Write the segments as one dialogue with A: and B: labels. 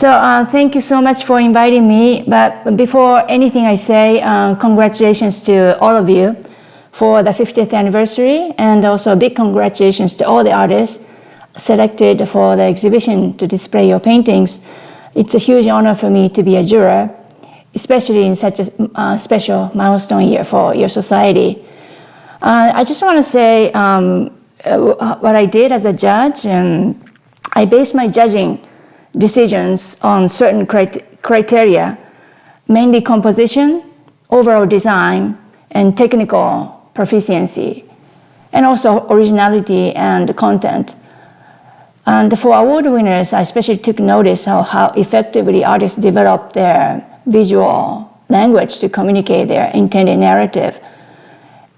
A: Thank you so much for inviting me. But before anything I say, congratulations to all of you for the 50th anniversary, and also a big congratulations to all the artists selected for the exhibition to display your paintings. It's a huge honor for me to be a juror, especially in such a special milestone year for your society. I just want to say what I did as a judge, and I based my judging decisions on certain criteria, mainly composition, overall design, and technical proficiency, and also originality and content. And for award winners, I especially took notice of how effectively artists develop their visual language to communicate their intended narrative.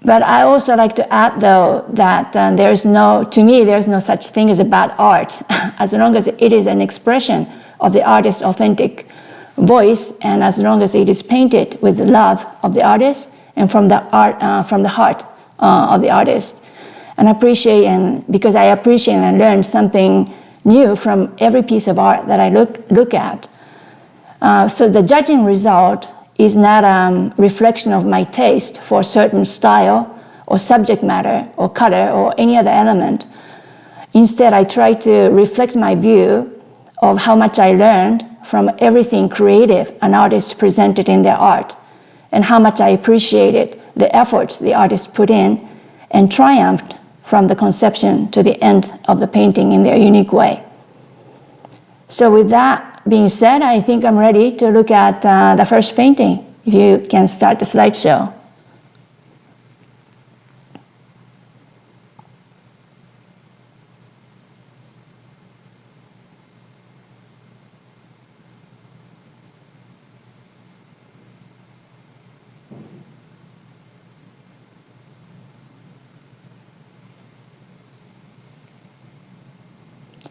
A: But I also like to add, though, that to me, there's no such thing as a bad art, as long as it is an expression of the artist's authentic voice, and as long as it is painted with love of the artist and from the heart of the artist. Because I appreciate and learn something new from every piece of art that I look at. So the judging result is not a reflection of my taste for a certain style or subject matter or color or any other element. Instead, I try to reflect my view of how much I learned from everything creative an artist presented in their art, and how much I appreciated the efforts the artist put in and triumphed from the conception to the end of the painting in their unique way. So with that being said, I think I'm ready to look at the first painting. If you can start the slideshow.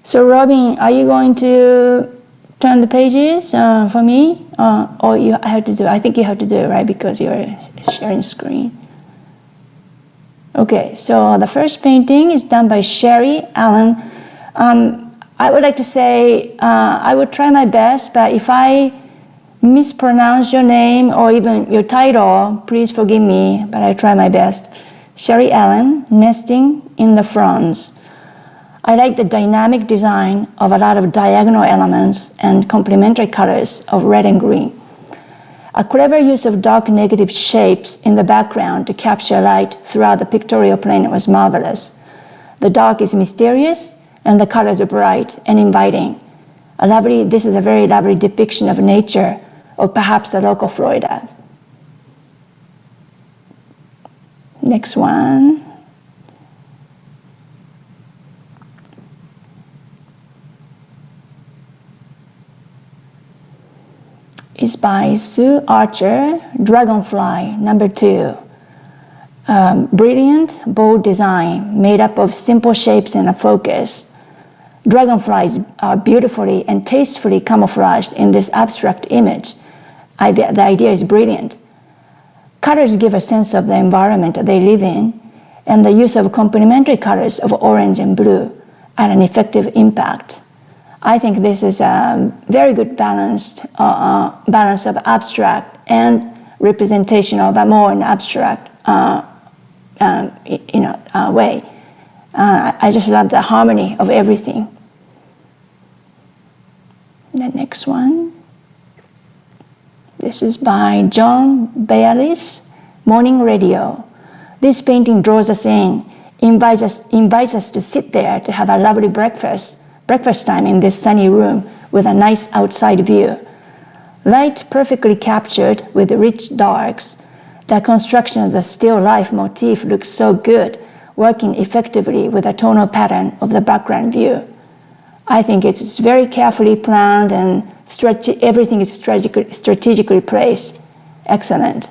A: So Robin, are you going to turn the pages for me, or I have to do? I think you have to do it, right? Because you're sharing screen. Okay, so the first painting is done by Sherry Allen. I would like to say I would try my best, but if I mispronounce your name or even your title, please forgive me, but I try my best. Sherry Allen, Nesting in the Fronds. I like the dynamic design of a lot of diagonal elements and complementary colors of red and green. A clever use of dark negative shapes in the background to capture light throughout the pictorial plane was marvelous. The dark is mysterious and the colors are bright and inviting. This is a very lovely depiction of nature, or perhaps the local Florida. Next one. Is by Sue Archer, Dragonfly, number 2. Brilliant, bold design made up of simple shapes and a focus. Dragonflies are beautifully and tastefully camouflaged in this abstract image. The idea is brilliant. Colors give a sense of the environment they live in, and the use of complementary colors of orange and blue add an effective impact. I think this is a very good balance of abstract and representation of a more abstract way. I just love the harmony of everything. The next one. This is by John Bailey's Morning Radio. This painting draws us in, invites us to sit there to have a lovely breakfast time in this sunny room with a nice outside view. Light perfectly captured with rich darks. The construction of the still life motif looks so good, working effectively with the tonal pattern of the background view. I think it's very carefully planned and everything is strategically placed. Excellent.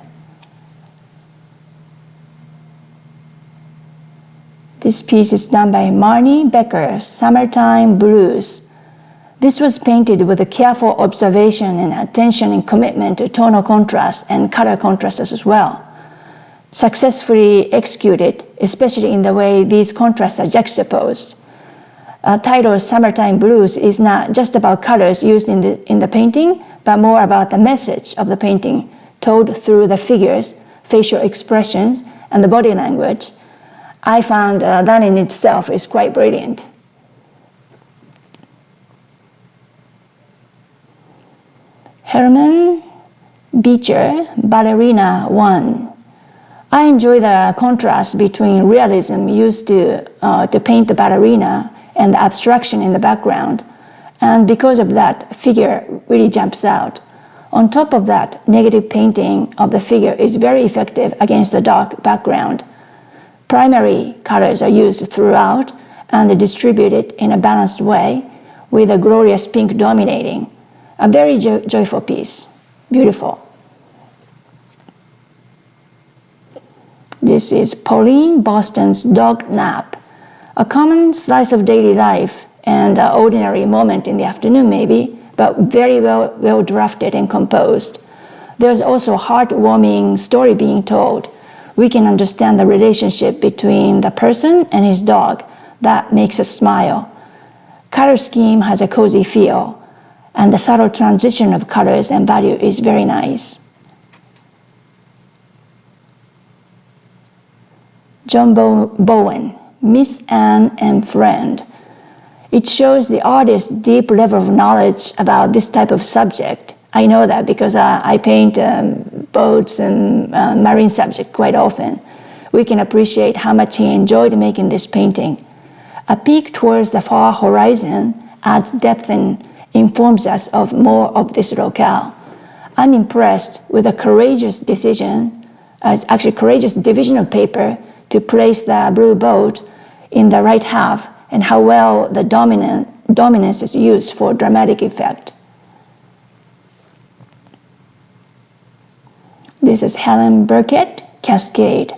A: This piece is done by Marnie Becker, Summertime Blues. This was painted with a careful observation and attention and commitment to tonal contrast and color contrast as well. Successfully executed, especially in the way these contrasts are juxtaposed. Title Summertime Blues is not just about colors used in the painting, but more about the message of the painting told through the figures, facial expressions, and the body language. I found that in itself is quite brilliant. Herman Beecher, Ballerina 1. I enjoy the contrast between realism used to paint the ballerina and the abstraction in the background, and because of that, figure really jumps out. On top of that, negative painting of the figure is very effective against the dark background. Primary colors are used throughout and distributed in a balanced way, with a glorious pink dominating. A very joyful piece. Beautiful. This is Pauline Boston's Dog Nap. A common slice of daily life and an ordinary moment in the afternoon maybe, but very well drafted and composed. There's also a heartwarming story being told. We can understand the relationship between the person and his dog that makes us smile. Color scheme has a cozy feel, and the subtle transition of colors and value is very nice. John Bowen, Miss Anne and Friend. It shows the artist's deep level of knowledge about this type of subject. I know that because I paint boats and marine subject quite often. We can appreciate how much he enjoyed making this painting. A peek towards the far horizon adds depth and informs us of more of this locale. I'm impressed with the courageous division of paper to place the blue boat in the right half and how well the dominance is used for dramatic effect. This is Helen Burkett, Cascade.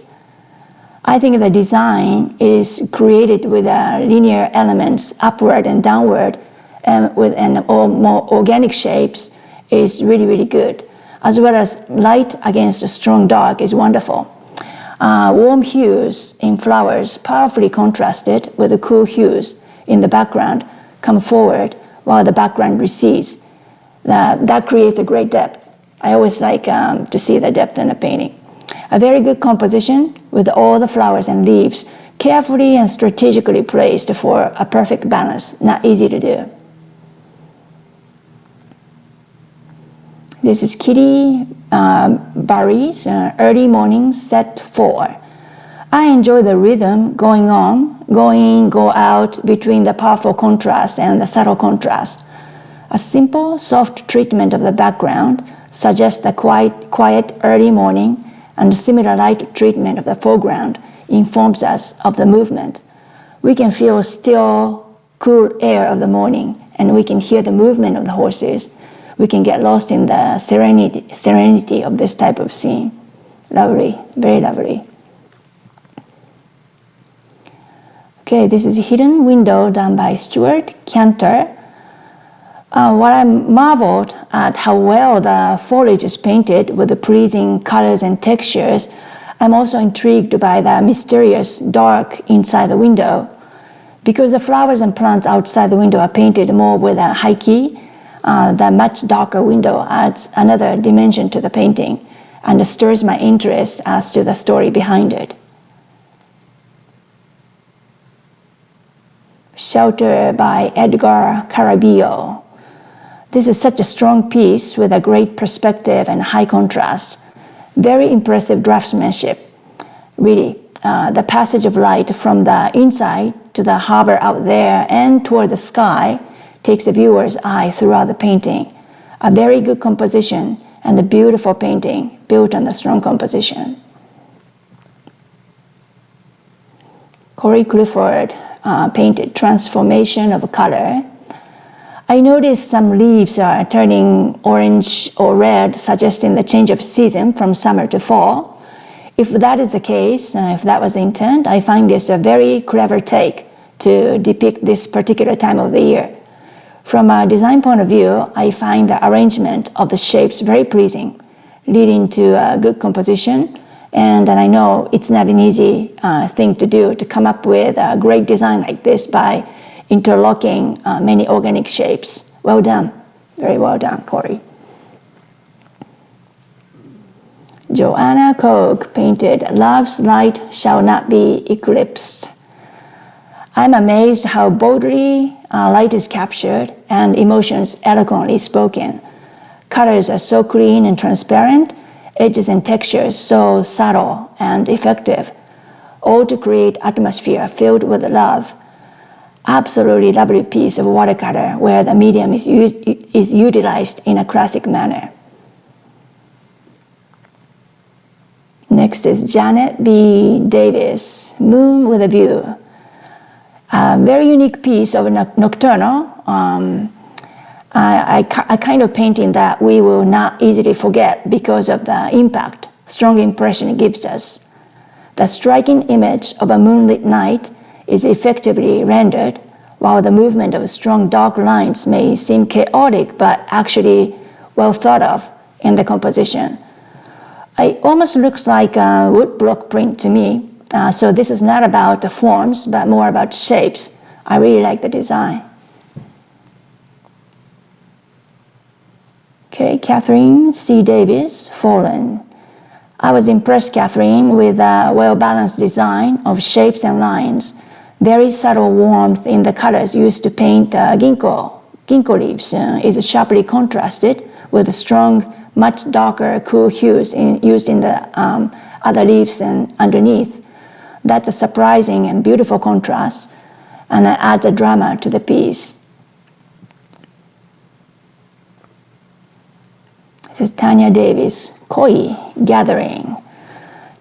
A: I think the design is created with linear elements upward and downward and with more organic shapes is really, really good. As well as light against a strong dark is wonderful. Warm hues in flowers powerfully contrasted with the cool hues in the background come forward while the background recedes. That creates a great depth. I always like to see the depth in a painting. A very good composition with all the flowers and leaves carefully and strategically placed for a perfect balance. Not easy to do. This is Kitty Barry's Early Morning Set 4. I enjoy the rhythm going on, go out between the powerful contrast and the subtle contrast. A simple, soft treatment of the background suggests the quiet early morning, and similar light treatment of the foreground informs us of the movement. We can feel still, cool air of the morning, and we can hear the movement of the horses. We can get lost in the serenity of this type of scene. Lovely, very lovely. Okay, this is Hidden Window done by Stuart Cantor. What I marveled at how well the foliage is painted with the pleasing colors and textures. I'm also intrigued by the mysterious dark inside the window. Because the flowers and plants outside the window are painted more with a high key, the much darker window adds another dimension to the painting and stirs my interest as to the story behind it. Shelter by Edgar Caraballo. This is such a strong piece with a great perspective and high contrast. Very impressive draftsmanship. Really, the passage of light from the inside to the harbor out there and toward the sky takes the viewer's eye throughout the painting. A very good composition and a beautiful painting built on the strong composition. Corey Clifford painted Transformation of Color. I noticed some leaves are turning orange or red, suggesting the change of season from summer to fall. If that is the case, if that was the intent, I find this a very clever take to depict this particular time of the year. From a design point of view, I find the arrangement of the shapes very pleasing, leading to a good composition. And I know it's not an easy thing to do, to come up with a great design like this by interlocking many organic shapes. Well done. Very well done, Corey. Joanna Koch painted Love's Light Shall Not Be Eclipsed. I'm amazed how boldly light is captured and emotions eloquently spoken. Colors are so clean and transparent, edges and textures so subtle and effective, all to create atmosphere filled with love. Absolutely lovely piece of watercolor where the medium is utilized in a classic manner. Next is Janet B. Davis, Moon with a View. A very unique piece of nocturnal. A kind of painting that we will not easily forget because of the impact, strong impression it gives us. The striking image of a moonlit night is effectively rendered, while the movement of strong dark lines may seem chaotic but actually well thought of in the composition. It almost looks like a woodblock print to me, so this is not about the forms but more about shapes. I really like the design. Okay, Catherine C. Davis, Fallen. I was impressed, Catherine, with a well-balanced design of shapes and lines. Very subtle warmth in the colors used to paint ginkgo. Ginkgo leaves is sharply contrasted with strong, much darker, cool hues used in the other leaves and underneath. That's a surprising and beautiful contrast, and it adds a drama to the piece. This is Tanya Davis, Koi, Gathering.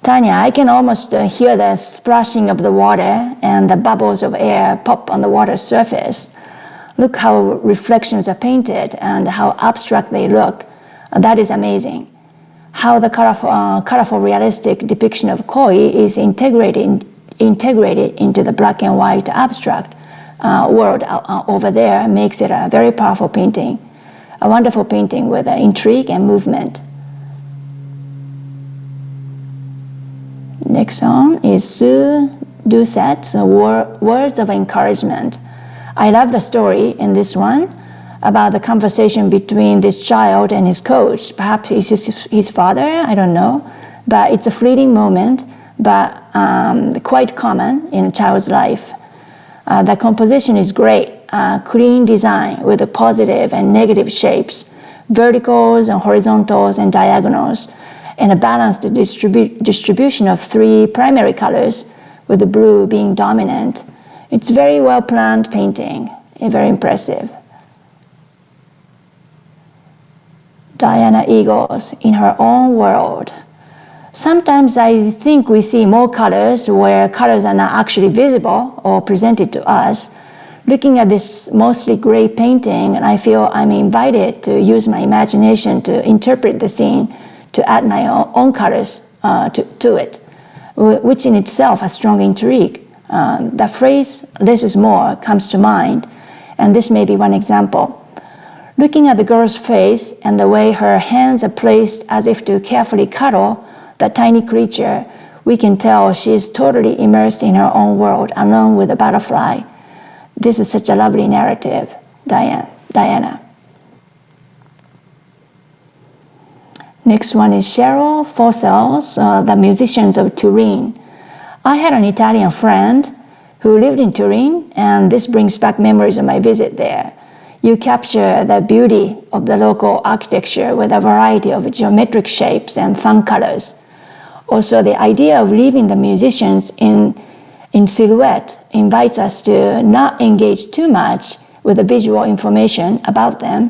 A: Tanya, I can almost hear the splashing of the water and the bubbles of air pop on the water's surface. Look how reflections are painted and how abstract they look. That is amazing. How the colorful realistic depiction of Koi is integrated into the black and white abstract world over there makes it a very powerful painting. A wonderful painting with intrigue and movement. Next song is Sue Doucette's Words of Encouragement. I love the story in this one about the conversation between this child and his coach. Perhaps it's his father, I don't know. But it's a fleeting moment, but quite common in a child's life. The composition is great. Clean design with the positive and negative shapes, verticals and horizontals and diagonals, and a balanced distribution of three primary colors, with the blue being dominant. It's very well planned painting, and very impressive. Diana Eagles, In Her Own World. Sometimes I think we see more colors where colors are not actually visible or presented to us. Looking at this mostly gray painting, and I feel I'm invited to use my imagination to interpret the scene, to add my own colors to it, which in itself has strong intrigue. The phrase, "less is more," comes to mind, and this may be one example. Looking at the girl's face and the way her hands are placed as if to carefully cuddle the tiny creature, we can tell she is totally immersed in her own world, alone with the butterfly. This is such a lovely narrative, Diana. Next one is Cheryl Fossels, The Musicians of Turin. I had an Italian friend who lived in Turin, and this brings back memories of my visit there. You capture the beauty of the local architecture with a variety of geometric shapes and fun colors. Also, the idea of leaving the musicians in silhouette invites us to not engage too much with the visual information about them,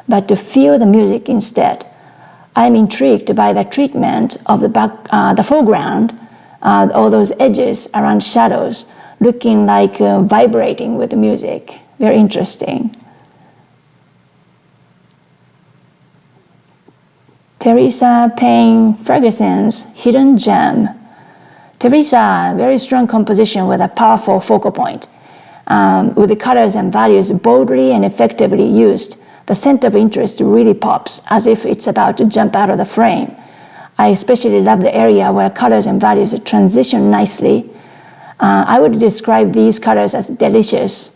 A: but to feel the music instead. I'm intrigued by the treatment of the foreground, all those edges around shadows, looking like vibrating with the music. Very interesting. Teresa Payne Ferguson's Hidden Gem. Teresa, very strong composition with a powerful focal point. With the colors and values boldly and effectively used, the center of interest really pops as if it's about to jump out of the frame. I especially love the area where colors and values transition nicely. I would describe these colors as delicious.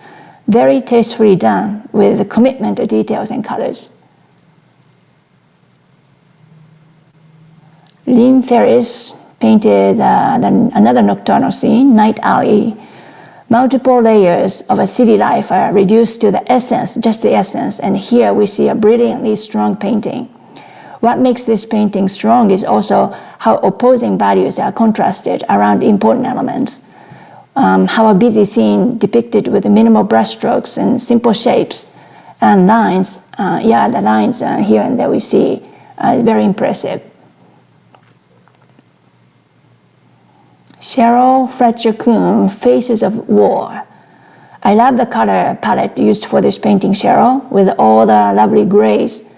A: Very tastefully done with commitment to details and colors. Lynn Ferris painted another nocturnal scene, Night Alley. Multiple layers of a city life are reduced to the essence, just the essence, and here we see a brilliantly strong painting. What makes this painting strong is also how opposing values are contrasted around important elements. How a busy scene depicted with minimal brushstrokes and simple shapes and lines, the lines here and there we see is very impressive. Cheryl Fletcher-Coombe, Faces of War. I love the color palette used for this painting, Cheryl, with all the lovely grays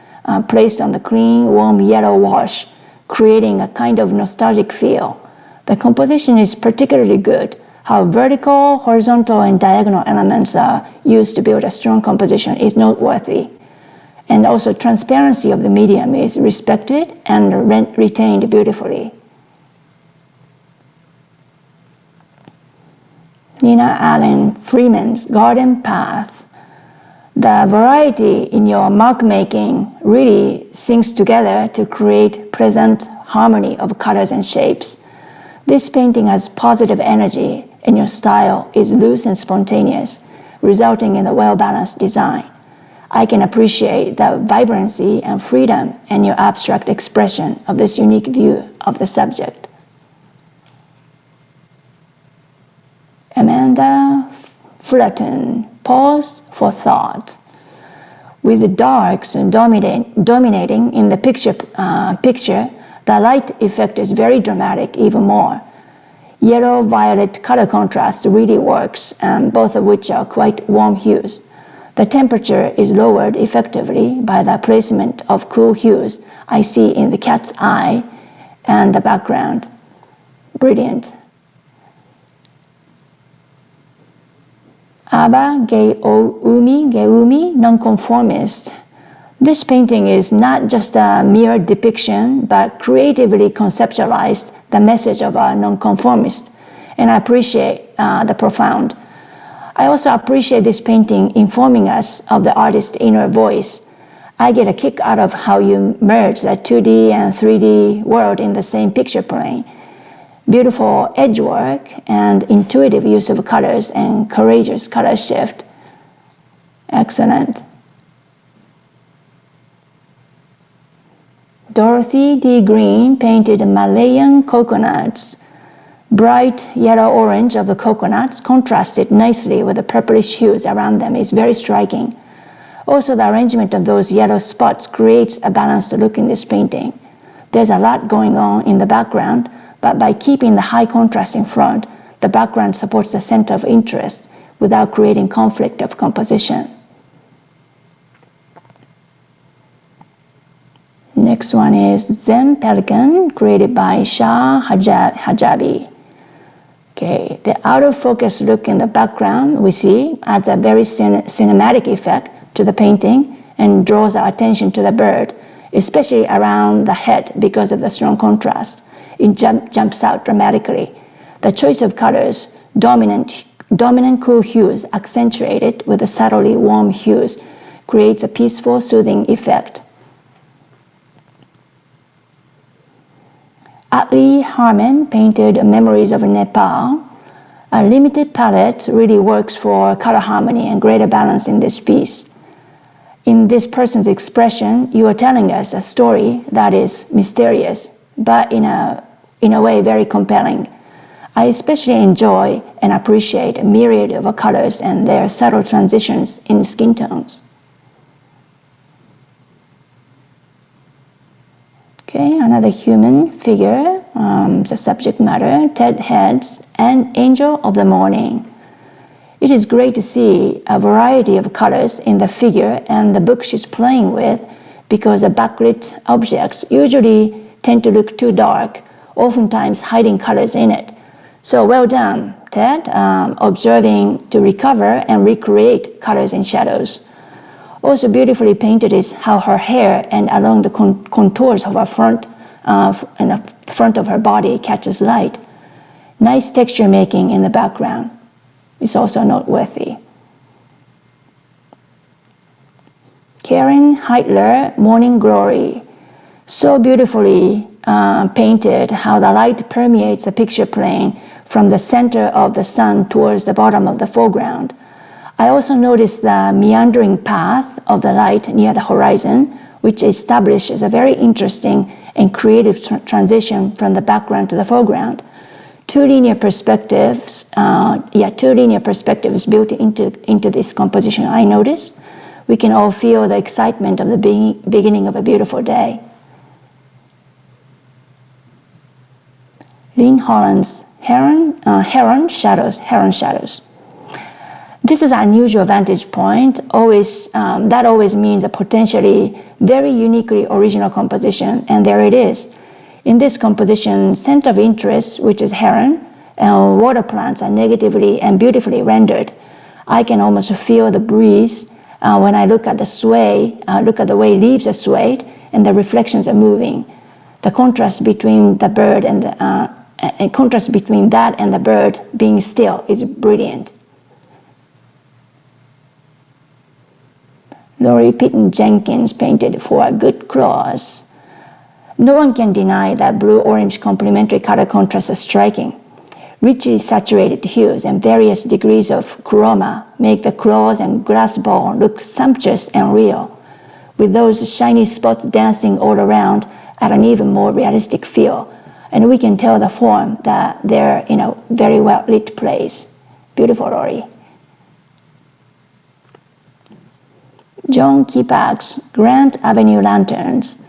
A: placed on the clean, warm yellow wash, creating a kind of nostalgic feel. The composition is particularly good. How vertical, horizontal, and diagonal elements are used to build a strong composition is noteworthy. And also transparency of the medium is respected and retained beautifully. Nina Allen Freeman's Garden Path. The variety in your mark making really syncs together to create pleasant harmony of colors and shapes. This painting has positive energy and your style is loose and spontaneous, resulting in a well-balanced design. I can appreciate the vibrancy and freedom in your abstract expression of this unique view of the subject. Amanda Fullerton, Pause for Thought. With the darks dominating in the picture, the light effect is very dramatic even more. Yellow-violet color contrast really works, both of which are quite warm hues. The temperature is lowered effectively by the placement of cool hues I see in the cat's eye and the background. Brilliant. Aba Geumi, Nonconformist. This painting is not just a mere depiction, but creatively conceptualized the message of a nonconformist, and I appreciate the profound. I also appreciate this painting informing us of the artist's inner voice. I get a kick out of how you merge the 2D and 3D world in the same picture plane. Beautiful edge work and intuitive use of colors and courageous color shift. Excellent. Dorothy D. Green painted Malayan coconuts. Bright yellow-orange of the coconuts contrasted nicely with the purplish hues around them is very striking. Also, the arrangement of those yellow spots creates a balanced look in this painting. There's a lot going on in the background, but by keeping the high contrast in front, the background supports the center of interest without creating conflict of composition. Next one is Zen Pelican, created by Shah Hajabi. Okay, the out-of-focus look in the background we see adds a very cinematic effect to the painting and draws our attention to the bird, especially around the head because of the strong contrast. It jumps out dramatically. The choice of colors, dominant cool hues accentuated with the subtly warm hues, creates a peaceful, soothing effect. Atli Harman painted Memories of Nepal. A limited palette really works for color harmony and greater balance in this piece. In this person's expression, you are telling us a story that is mysterious, but in a way very compelling. I especially enjoy and appreciate a myriad of colors and their subtle transitions in skin tones. Okay, another human figure, the subject matter, Ted Heads, and Angel of the Morning. It is great to see a variety of colors in the figure and the book she's playing with, because the backlit objects usually tend to look too dark, oftentimes hiding colors in it. So well done, Ted, observing to recover and recreate colors and shadows. Also beautifully painted is how her hair and along the contours of her front and the front of her body catches light. Nice texture making in the background is also noteworthy. Karen Heitler, Morning Glory. So beautifully painted how the light permeates the picture plane from the center of the sun towards the bottom of the foreground. I also noticed the meandering path of the light near the horizon, which establishes a very interesting and creative transition from the background to the foreground. Two linear perspectives built into this composition, I noticed. We can all feel the excitement of the beginning of a beautiful day. Lynn Holland's Heron Shadows. This is an unusual vantage point. That always means a potentially very uniquely original composition, and there it is. In this composition, center of interest, which is heron, and water plants are negatively and beautifully rendered. I can almost feel the breeze when I look at the way leaves are swayed and the reflections are moving. The contrast between that and the bird being still is brilliant. Laurie Pitton Jenkins painted For a Good Cause. No one can deny that blue-orange complementary color contrast is striking. Richly saturated hues and various degrees of chroma make the claws and glass ball look sumptuous and real, with those shiny spots dancing all around at an even more realistic feel. And we can tell the form that they're in a very well lit place. Beautiful, Laurie. John Kipak's Grant Avenue Lanterns.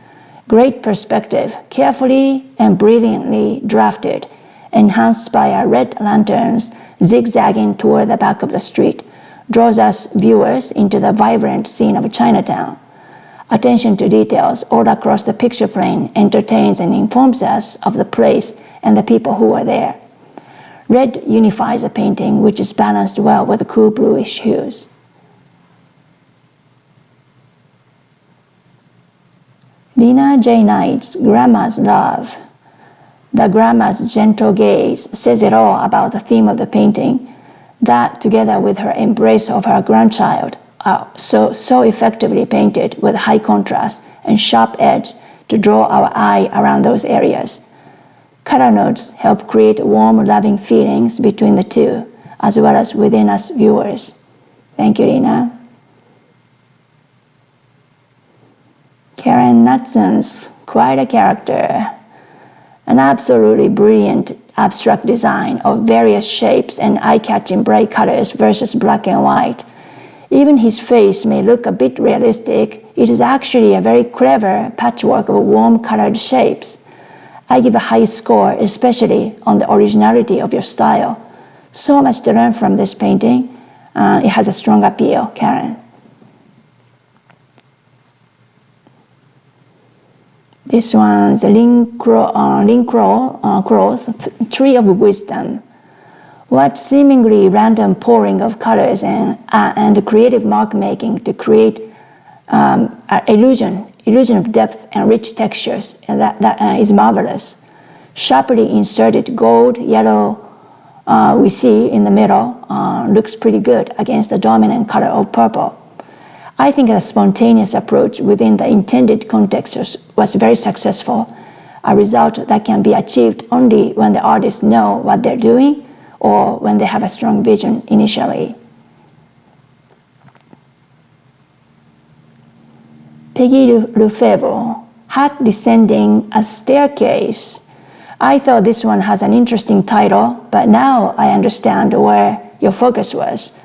A: Great perspective, carefully and brilliantly drafted, enhanced by our red lanterns zigzagging toward the back of the street, draws us viewers into the vibrant scene of Chinatown. Attention to details all across the picture plane entertains and informs us of the place and the people who are there. Red unifies the painting, which is balanced well with the cool bluish hues. Lena J. Knight's Grandma's Love. The grandma's gentle gaze says it all about the theme of the painting. That, together with her embrace of her grandchild, are so effectively painted with high contrast and sharp edge to draw our eye around those areas. Color notes help create warm, loving feelings between the two, as well as within us viewers. Thank you, Lena. Karen Knutson's Quite a Character. An absolutely brilliant abstract design of various shapes and eye-catching bright colors versus black and white. Even his face may look a bit realistic, it is actually a very clever patchwork of warm-colored shapes. I give a high score, especially on the originality of your style. So much to learn from this painting. It has a strong appeal, Karen. This one's Lynn Crow's Tree of Wisdom. What seemingly random pouring of colors and creative mark making to create an illusion of depth and rich textures, and that is marvelous. Sharply inserted gold, yellow we see in the middle looks pretty good against the dominant color of purple. I think a spontaneous approach within the intended context was very successful, a result that can be achieved only when the artists know what they're doing or when they have a strong vision initially. Peggy Lefebvre, Hat Descending a Staircase. I thought this one has an interesting title, but now I understand where your focus was.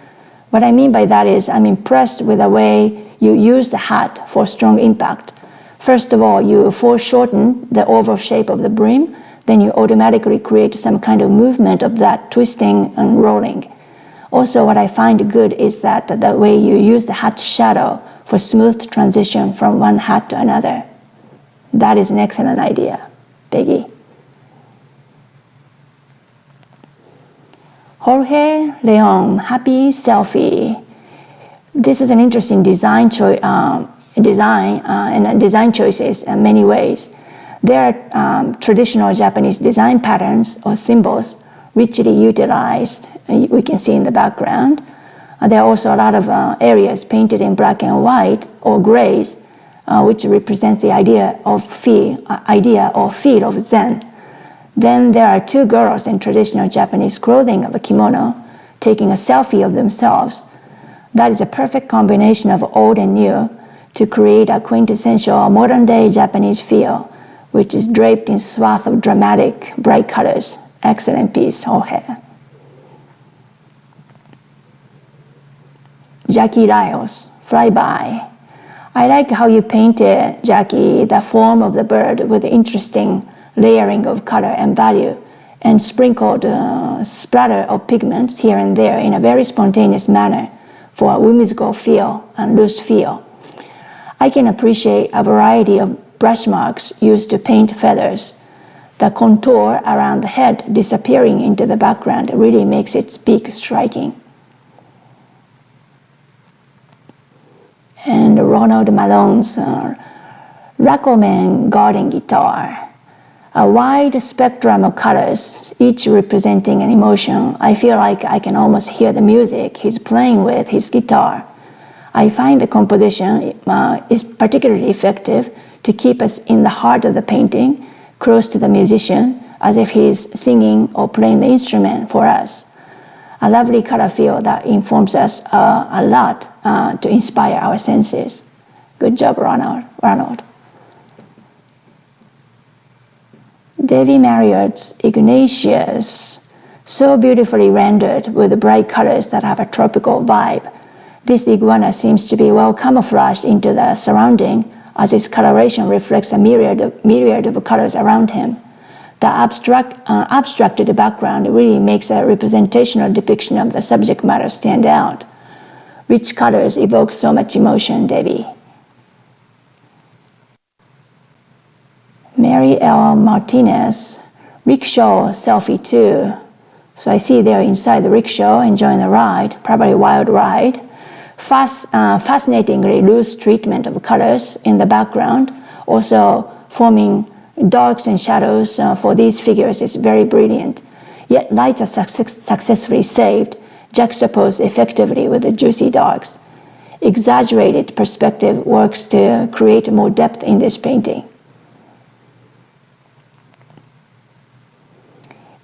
A: What I mean by that is I'm impressed with the way you use the hat for strong impact. First of all, you foreshorten the oval shape of the brim, then you automatically create some kind of movement of that twisting and rolling. Also, what I find good is that the way you use the hat shadow for smooth transition from one hat to another. That is an excellent idea, Peggy. Jorge Leon, Happy Selfie. This is an interesting design choices in many ways. There are traditional Japanese design patterns or symbols richly utilized, we can see in the background. There are also a lot of areas painted in black and white or grays, which represents the idea or feel of Zen. Then there are two girls in traditional Japanese clothing of a kimono taking a selfie of themselves. That is a perfect combination of old and new to create a quintessential modern-day Japanese feel, which is draped in swath of dramatic, bright colors. Excellent piece, Jorge. Jackie Riles, Flyby. I like how you painted, Jackie, the form of the bird with interesting layering of color and value, and sprinkled a splatter of pigments here and there in a very spontaneous manner for a whimsical feel and loose feel. I can appreciate a variety of brush marks used to paint feathers. The contour around the head disappearing into the background really makes its beak striking. And Ronald Malone's Racoman garden guitar. A wide spectrum of colors, each representing an emotion. I feel like I can almost hear the music he's playing with his guitar. I find the composition is particularly effective to keep us in the heart of the painting, close to the musician, as if he's singing or playing the instrument for us. A lovely color feel that informs us a lot to inspire our senses. Good job, Ronald. Davy Marriott's Ignatius, so beautifully rendered with bright colors that have a tropical vibe. This iguana seems to be well camouflaged into the surrounding as its coloration reflects a myriad of colors around him. The abstracted background really makes a representational depiction of the subject matter stand out. Rich colors evoke so much emotion, Davy. Mary L. Martinez, rickshaw selfie too. So I see they're inside the rickshaw enjoying the ride, probably a wild ride. Fascinatingly loose treatment of colors in the background, also forming darks and shadows for these figures is very brilliant. Yet lights are successfully saved, juxtaposed effectively with the juicy darks. Exaggerated perspective works to create more depth in this painting.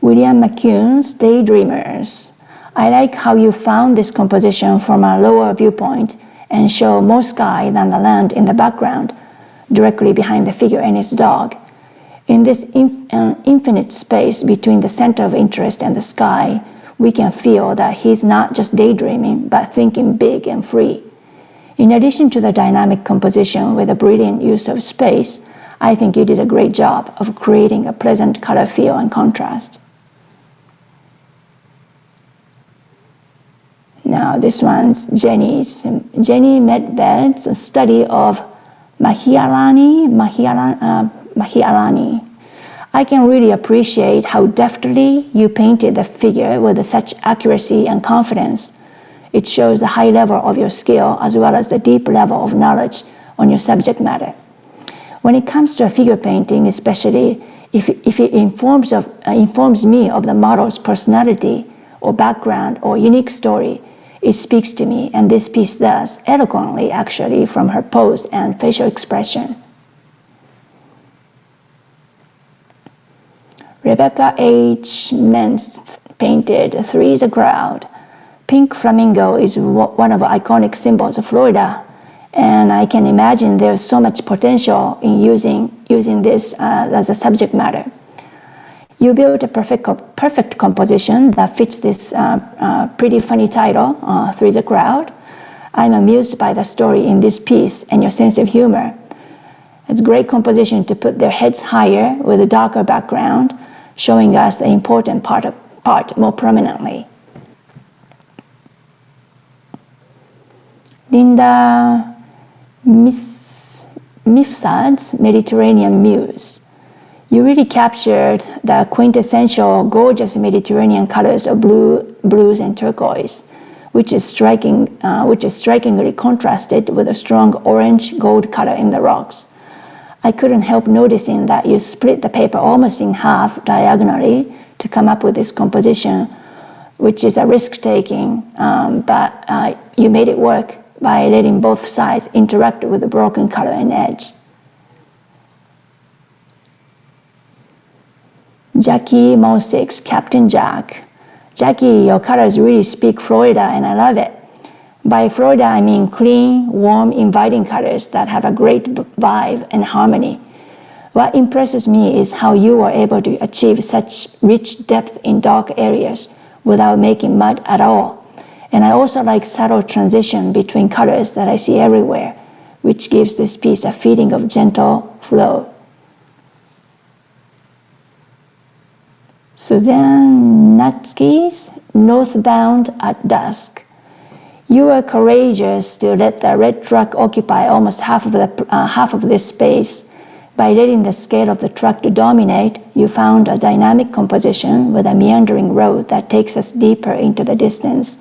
A: William McCune's Daydreamers. I like how you found this composition from a lower viewpoint and show more sky than the land in the background, directly behind the figure and its dog. In this infinite space between the center of interest and the sky, we can feel that he's not just daydreaming, but thinking big and free. In addition to the dynamic composition with a brilliant use of space, I think you did a great job of creating a pleasant color feel and contrast. Now this one's Jenny Medved's study of Mahialani. I can really appreciate how deftly you painted the figure with such accuracy and confidence. It shows the high level of your skill as well as the deep level of knowledge on your subject matter. When it comes to a figure painting, especially if it informs me of the model's personality or background or unique story, it speaks to me, and this piece does, eloquently actually, from her pose and facial expression. Rebecca H. Mentz painted Three's a Crowd. Pink flamingo is one of the iconic symbols of Florida, and I can imagine there's so much potential in using this as a subject matter. You built a perfect composition that fits this pretty funny title, Three's a Crowd. I'm amused by the story in this piece and your sense of humor. It's a great composition to put their heads higher with a darker background, showing us the important part more prominently. Linda Mifsad's Mediterranean Muse. You really captured the quintessential gorgeous Mediterranean colors of blue, blues, and turquoise, which is strikingly contrasted with a strong orange gold color in the rocks. I couldn't help noticing that you split the paper almost in half diagonally to come up with this composition, which is a risk-taking, but you made it work by letting both sides interact with the broken color and edge. Jackie Mosix, Captain Jack. Jackie, your colors really speak Florida and I love it. By Florida, I mean clean, warm, inviting colors that have a great vibe and harmony. What impresses me is how you were able to achieve such rich depth in dark areas without making mud at all. And I also like subtle transition between colors that I see everywhere, which gives this piece a feeling of gentle flow. Suzanne Natskis, Northbound at Dusk. You were courageous to let the red truck occupy almost half of this space. By letting the scale of the truck to dominate, you found a dynamic composition with a meandering road that takes us deeper into the distance.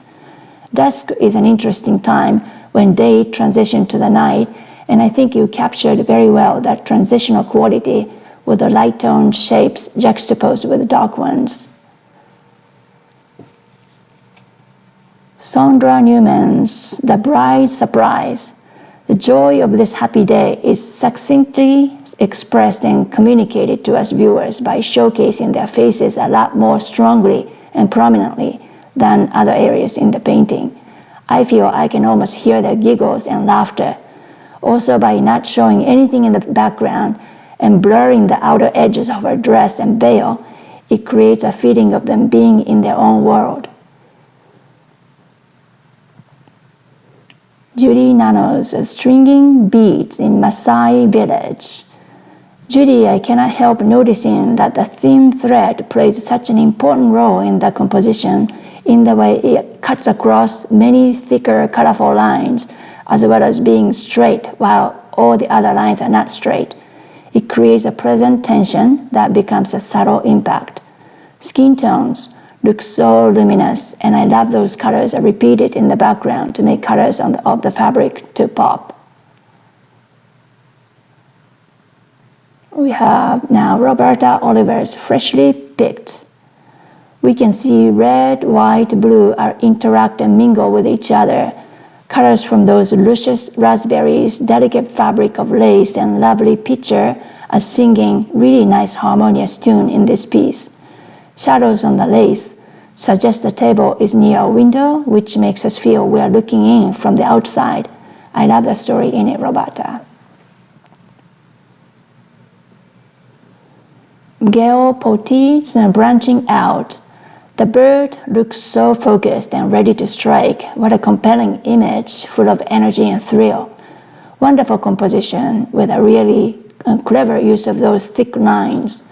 A: Dusk is an interesting time when day transitions to the night, and I think you captured very well that transitional quality with the light-toned shapes juxtaposed with dark ones. Sondra Newman's The Bride Surprise. The joy of this happy day is succinctly expressed and communicated to us viewers by showcasing their faces a lot more strongly and prominently than other areas in the painting. I feel I can almost hear their giggles and laughter. Also, by not showing anything in the background and blurring the outer edges of her dress and veil, it creates a feeling of them being in their own world. Judy Nanos, Stringing Beads in Maasai Village. Judy, I cannot help noticing that the thin thread plays such an important role in the composition in the way it cuts across many thicker, colorful lines, as well as being straight while all the other lines are not straight. It creates a pleasant tension that becomes a subtle impact. Skin tones look so luminous, and I love those colors are repeated in the background to make colors of the fabric to pop. We have now Roberta Oliver's Freshly Picked. We can see red, white, blue are interact and mingle with each other. Colors from those luscious raspberries, delicate fabric of lace, and lovely picture are singing really nice harmonious tune in this piece. Shadows on the lace suggest the table is near a window, which makes us feel we are looking in from the outside. I love the story in it, Roberta. Gail Poteet's Branching Out. The bird looks so focused and ready to strike. What a compelling image, full of energy and thrill. Wonderful composition with a really clever use of those thick lines,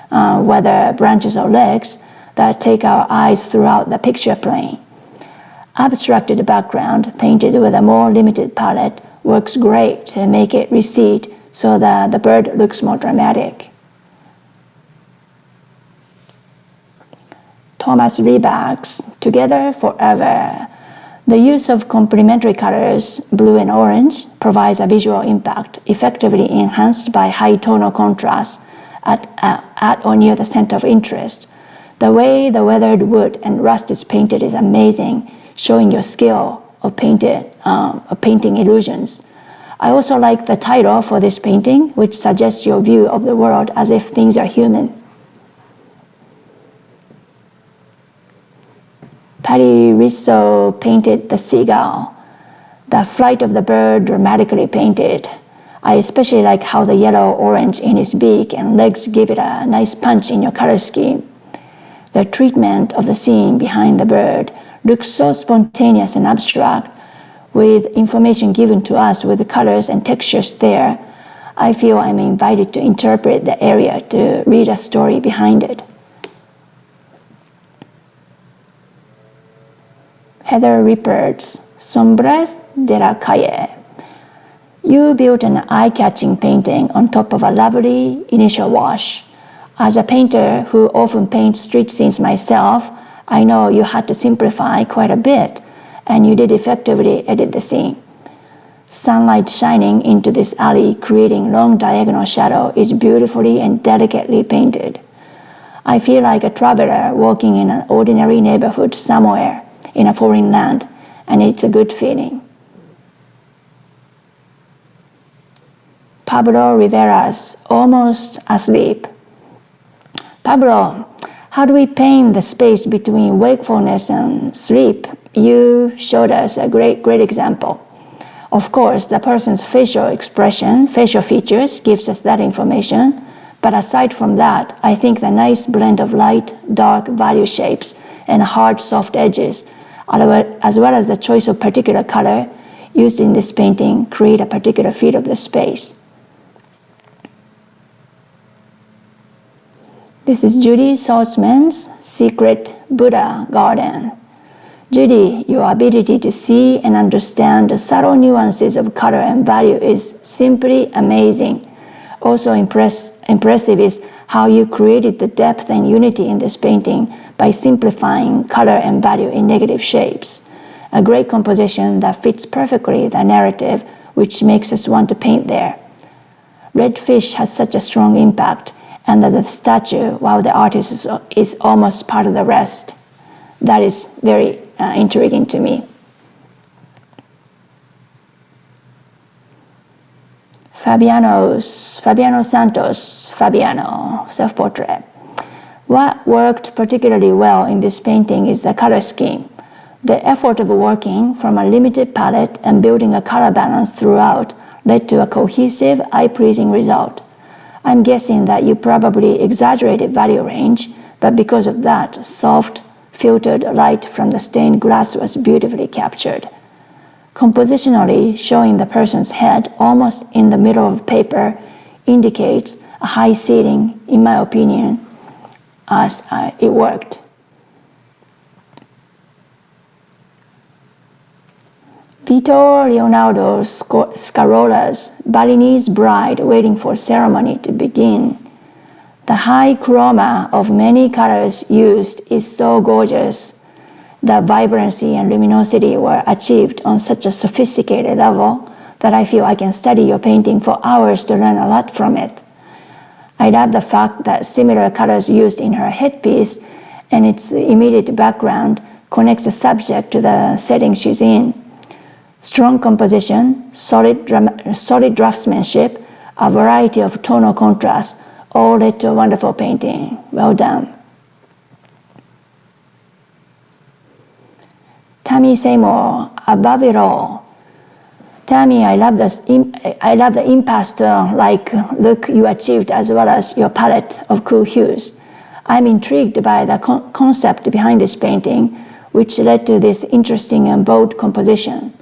A: whether branches or legs, that take our eyes throughout the picture plane. Abstracted background painted with a more limited palette works great to make it recede so that the bird looks more dramatic. Thomas Reback's Together Forever. The use of complementary colors, blue and orange, provides a visual impact effectively enhanced by high tonal contrast at or near the center of interest. The way the weathered wood and rust is painted is amazing, showing your skill of painting illusions. I also like the title for this painting, which suggests your view of the world as if things are human. Patty Risso painted the seagull. The flight of the bird dramatically painted. I especially like how the yellow-orange in his beak and legs give it a nice punch in your color scheme. The treatment of the scene behind the bird looks so spontaneous and abstract, with information given to us with the colors and textures there. I feel I'm invited to interpret the area to read a story behind it. Heather Rippert's Sombras de la Calle. You built an eye-catching painting on top of a lovely initial wash. As a painter who often paints street scenes myself, I know you had to simplify quite a bit, and you did effectively edit the scene. Sunlight shining into this alley, creating long diagonal shadow, is beautifully and delicately painted. I feel like a traveler walking in an ordinary neighborhood somewhere in a foreign land, and it's a good feeling. Pablo Rivera's Almost Asleep. Pablo, how do we paint the space between wakefulness and sleep? You showed us a great example. Of course, the person's facial expression, facial features gives us that information. But aside from that, I think the nice blend of light, dark, value shapes and hard, soft edges, as well as the choice of particular color used in this painting, create a particular feel of the space. This is Judy Saltzman's Secret Buddha Garden. Judy, your ability to see and understand the subtle nuances of color and value is simply amazing. Also impressive is how you created the depth and unity in this painting by simplifying color and value in negative shapes. A great composition that fits perfectly the narrative, which makes us want to paint there. Red fish has such a strong impact, and the statue, while the artist is almost part of the rest. That is very intriguing to me. Fabiano Santos, Fabiano, self-portrait. What worked particularly well in this painting is the color scheme. The effort of working from a limited palette and building a color balance throughout led to a cohesive, eye-pleasing result. I'm guessing that you probably exaggerated value range, but because of that, soft, filtered light from the stained glass was beautifully captured. Compositionally, showing the person's head almost in the middle of paper indicates a high ceiling, in my opinion, as it worked. Vitor Leonardo Scarola's Balinese Bride Waiting for Ceremony to Begin. The high chroma of many colors used is so gorgeous. The vibrancy and luminosity were achieved on such a sophisticated level that I feel I can study your painting for hours to learn a lot from it. I love the fact that similar colors used in her headpiece and its immediate background connects the subject to the setting she's in. Strong composition, solid draftsmanship, a variety of tonal contrasts all led to a wonderful painting. Well done. Tammy Seymour, Above It All. Tammy, I love the impasto-like look you achieved as well as your palette of cool hues. I'm intrigued by the concept behind this painting, which led to this interesting and bold composition.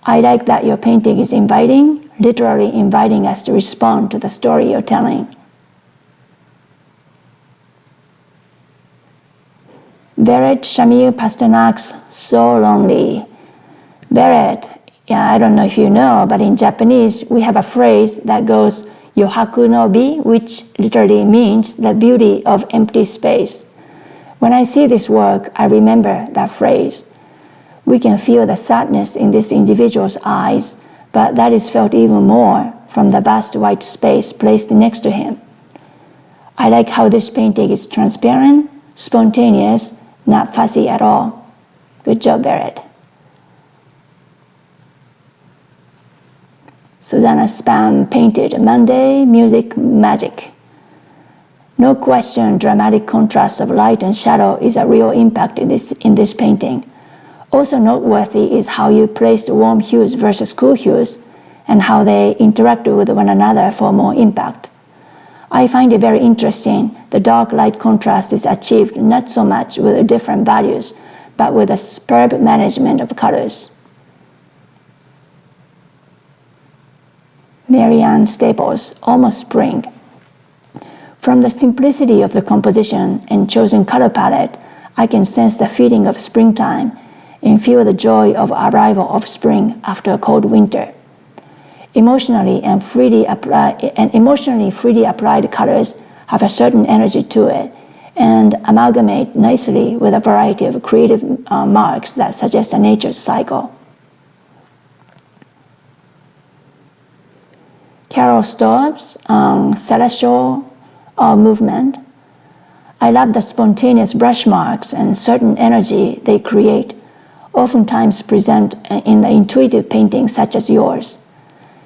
A: I like that your painting is inviting, literally inviting us to respond to the story you're telling. Beret Shamil Pasternak's So Lonely. Beret, I don't know if you know, but in Japanese we have a phrase that goes yohaku no bi, which literally means the beauty of empty space. When I see this work, I remember that phrase. We can feel the sadness in this individual's eyes, but that is felt even more from the vast white space placed next to him. I like how this painting is transparent, spontaneous, not fussy at all. Good job, Barrett. Susanna Spam painted Monday Music Magic. No question, dramatic contrast of light and shadow is a real impact in this painting. Also noteworthy is how you placed warm hues versus cool hues and how they interact with one another for more impact. I find it very interesting. The dark-light contrast is achieved not so much with different values, but with a superb management of colors. Marianne Staples, Almost Spring. From the simplicity of the composition and chosen color palette, I can sense the feeling of springtime and feel the joy of arrival of spring after a cold winter. Emotionally freely applied colors have a certain energy to it and amalgamate nicely with a variety of creative marks that suggest a nature's cycle. Carol Stobbs, Celestial Movement. I love the spontaneous brush marks and certain energy they create, oftentimes present in the intuitive paintings such as yours.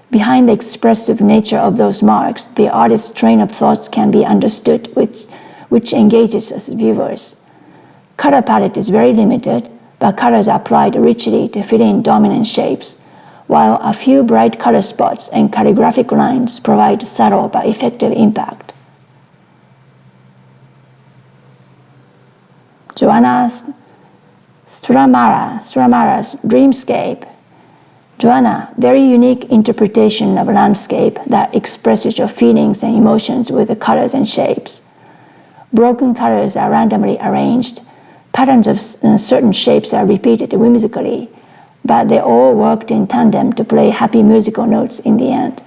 A: Behind the expressive nature of those marks, the artist's train of thoughts can be understood, which engages us viewers. Color palette is very limited, but colors are applied richly to fill in dominant shapes, while a few bright color spots and calligraphic lines provide subtle but effective impact. Joanna Stramara's Dreamscape. Joanna, very unique interpretation of a landscape that expresses your feelings and emotions with the colors and shapes. Broken colors are randomly arranged. Patterns of certain shapes are repeated whimsically, but they all worked in tandem to play happy musical notes in the end.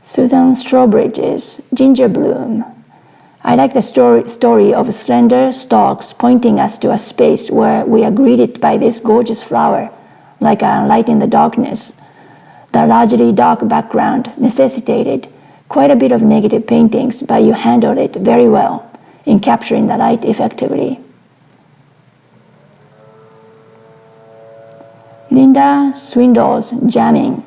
A: Susan Strawbridge's Ginger Bloom. I like the story of slender stalks pointing us to a space where we are greeted by this gorgeous flower, like a light in the darkness. The largely dark background necessitated quite a bit of negative paintings, but you handled it very well in capturing the light effectively. Linda Swindle's Jamming.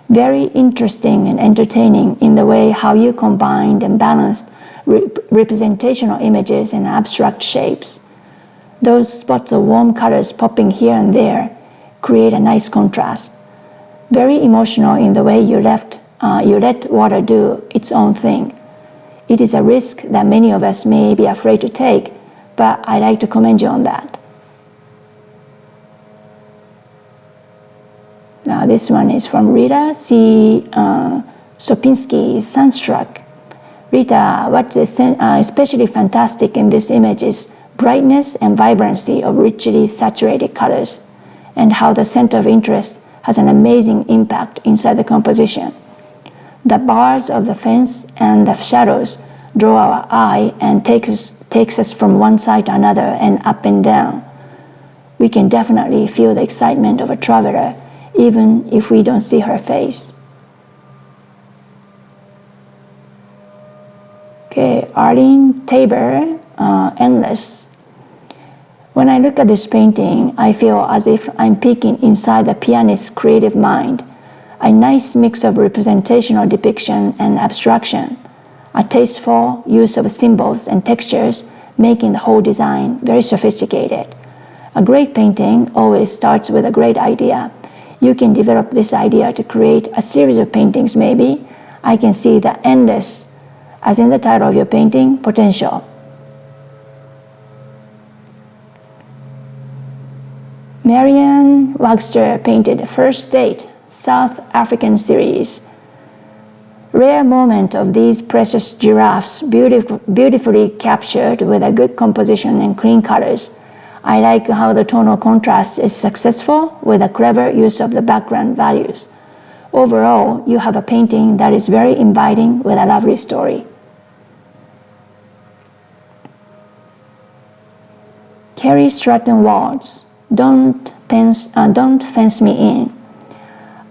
A: Very interesting and entertaining in the way how you combined and balanced representational images and abstract shapes. Those spots of warm colors popping here and there create a nice contrast. Very emotional in the way you let water do its own thing. It is a risk that many of us may be afraid to take, but I like to commend you on that. Now this one is from Rita C. Sopinski, Sunstruck. Rita, what's especially fantastic in this image is brightness and vibrancy of richly saturated colors, and how the center of interest has an amazing impact inside the composition. The bars of the fence and the shadows draw our eye and takes us from one side to another and up and down. We can definitely feel the excitement of a traveler, even if we don't see her face. Okay, Arlene Tabor, Endless. When I look at this painting, I feel as if I'm peeking inside the pianist's creative mind. A nice mix of representational depiction and abstraction. A tasteful use of symbols and textures, making the whole design very sophisticated. A great painting always starts with a great idea. You can develop this idea to create a series of paintings maybe. I can see the endless, as in the title of your painting, potential. Marianne Wagster painted First Date, South African series. Rare moment of these precious giraffes, beautifully captured with a good composition and clean colors. I like how the tonal contrast is successful with a clever use of the background values. Overall, you have a painting that is very inviting with a lovely story. Carrie Stratton Waltz, Don't Fence Me In.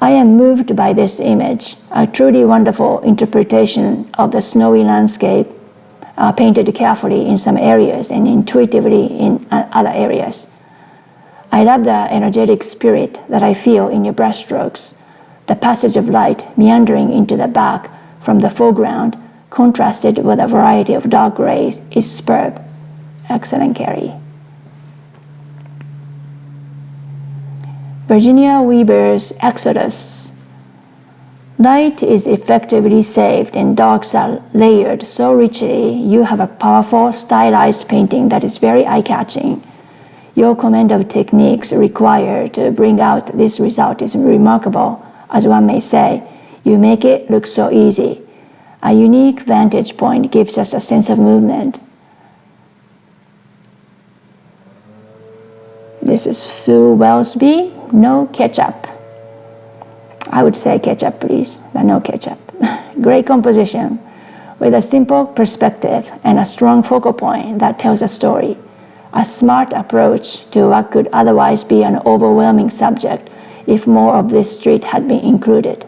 A: I am moved by this image, a truly wonderful interpretation of the snowy landscape, painted carefully in some areas and intuitively in other areas. I love the energetic spirit that I feel in your brushstrokes. The passage of light meandering into the back from the foreground, contrasted with a variety of dark grays, is superb. Excellent, Carrie. Virginia Weaver's Exodus. Light is effectively saved and darks are layered so richly you have a powerful, stylized painting that is very eye-catching. Your command of techniques required to bring out this result is remarkable, as one may say. You make it look so easy. A unique vantage point gives us a sense of movement. This is Sue Wellesby, No Ketchup. I would say ketchup, please, but no ketchup. Great composition, with a simple perspective and a strong focal point that tells a story. A smart approach to what could otherwise be an overwhelming subject if more of this street had been included.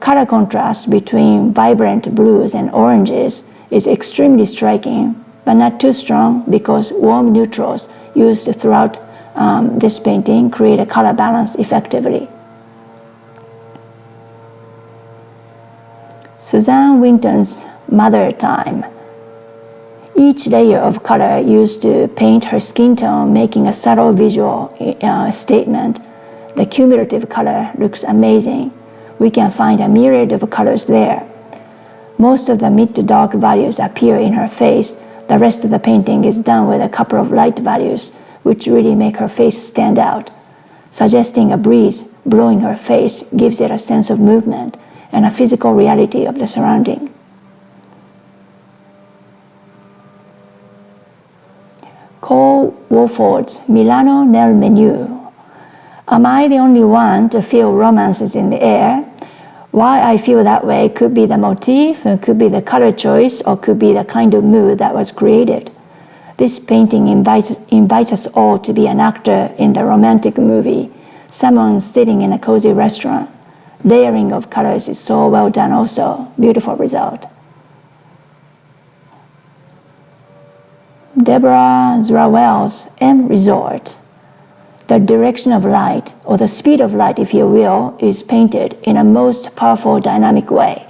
A: color contrast between vibrant blues and oranges is extremely striking, but not too strong because warm neutrals used throughout this painting create a color balance effectively. Suzanne Winton's Mother Time. Each layer of color used to paint her skin tone, making a subtle visual statement. The cumulative color looks amazing. We can find a myriad of colors there. Most of the mid to dark values appear in her face. The rest of the painting is done with a couple of light values, which really make her face stand out. Suggesting a breeze blowing her face gives it a sense of movement and a physical reality of the surrounding. Cole Wolford's Milano nel Menu. Am I the only one to feel romances in the air? Why I feel that way could be the motif, could be the color choice, or could be the kind of mood that was created. This painting invites us all to be an actor in the romantic movie, someone sitting in a cozy restaurant. Layering of colors is so well done also. Beautiful result. Deborah Zwrawel's M Resort. The direction of light, or the speed of light if you will, is painted in a most powerful dynamic way.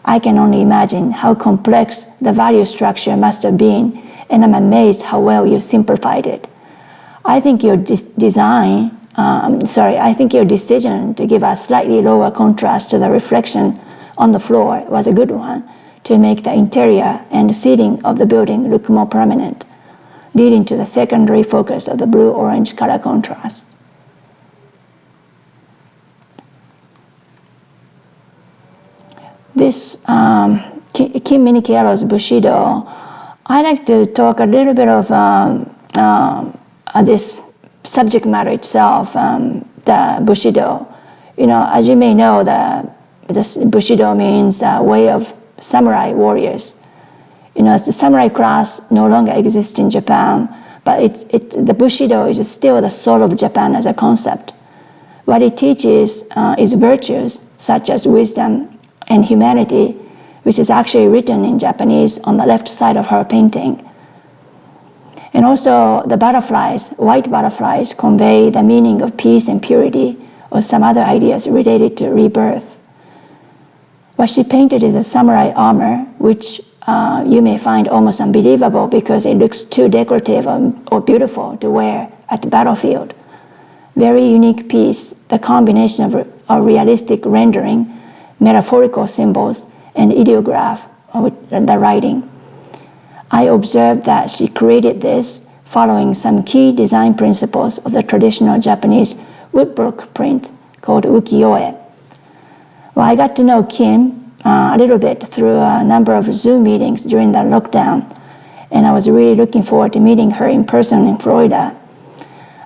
A: I can only imagine how complex the value structure must have been, and I'm amazed how well you simplified it. I think your decision to give a slightly lower contrast to the reflection on the floor was a good one, to make the interior and ceiling of the building look more prominent, leading to the secondary focus of the blue-orange color contrast. This Kim Minichiello's Bushido, I like to talk a little bit of this subject matter itself, the Bushido. As you may know, this Bushido means the way of samurai warriors. The samurai class no longer exists in Japan, but the Bushido is still the soul of Japan as a concept. What it teaches is virtues such as wisdom and humanity, which is actually written in Japanese on the left side of her painting. And also the butterflies, white butterflies, convey the meaning of peace and purity, or some other ideas related to rebirth. What she painted is a samurai armor, which you may find almost unbelievable because it looks too decorative or beautiful to wear at the battlefield. Very unique piece, the combination of a realistic rendering, metaphorical symbols, and ideograph with the writing. I observed that she created this following some key design principles of the traditional Japanese woodblock print called ukiyo-e. Well, I got to know Kim a little bit through a number of Zoom meetings during the lockdown, and I was really looking forward to meeting her in person in Florida.